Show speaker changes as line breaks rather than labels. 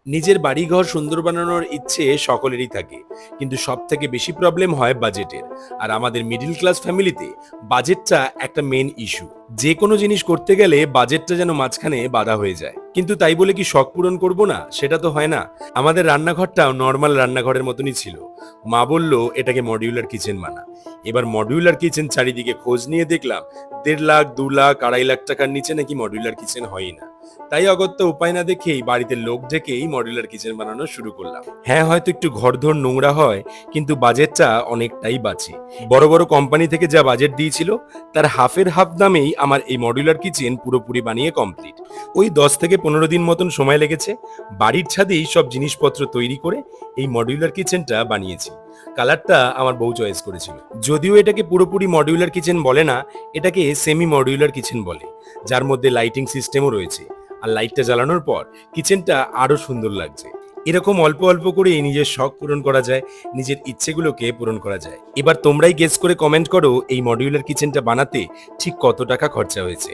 নিজের বাড়িঘর সুন্দর বানানোর ইচ্ছে সকলেরই থাকে, কিন্তু সব থেকে বেশি প্রবলেম হয় বাজেটের। আর আমাদের মিডল ক্লাস ফ্যামিলিতে বাজেটটা একটা মেন ইস্যু। যে কোনো জিনিস করতে গেলে বাজেটটা যেন মাঝখানে বাধা হয়ে যায়। কিন্তু তাই বলে কি শখ পূরণ করব না? সেটা তো হয় না। আমাদের রান্নাঘরটাও নর্মাল রান্নাঘরের মতনই ছিল। মা বলল এটাকে মডিউলার কিচেন বানা। এবার মডিউলার কিচেন চারিদিকে খোঁজ নিয়ে দেখলাম 1.5 লাখ, 2 লাখ, 2.5 লাখ টাকার নিচে নাকি মডিউলার কিচেন হয়ই না। তাই অগত্যা উপায় না দেখেই বাড়িতে লোক ডেকেই মডিউলার কিচেন বানানো শুরু করলাম। হ্যাঁ, হয়তো একটু ঘরদোর নোংরা হয়, কিন্তু বাজেটটা অনেকটাই বাঁচে। বড় বড় কোম্পানি থেকে যা বাজেট দিয়েছিল তার হাফের হাফ দামেই আমার এই মডিউলার কিচেন পুরোপুরি বানিয়ে কমপ্লিট। ওই 10 থেকে 15 দিন মতন সময় লেগেছে। বাড়ির ছাদেই সব জিনিসপত্র তৈরি করে এই মডিউলার কিচেনটা বানিয়েছি। কালারটা আমার বউ চয়েস করেছিল। যদিও এটাকে পুরোপুরি মডিউলার কিচেন বলে না, এটাকে সেমি মডিউলার কিচেন বলে, যার মধ্যে লাইটিং সিস্টেমও রয়েছে। আর লাইটটা জ্বালানোর পর কিচেনটা আরো সুন্দর লাগছে। এরকম অল্প অল্প করে নিজের শখ পূরণ করা যায়, নিজের ইচ্ছেগুলোকে পূরণ করা যায়। এবার তোমরাই গেস করে কমেন্ট করো এই মডিউলার কিচেনটা বানাতে ঠিক কত টাকা খরচা হয়েছে।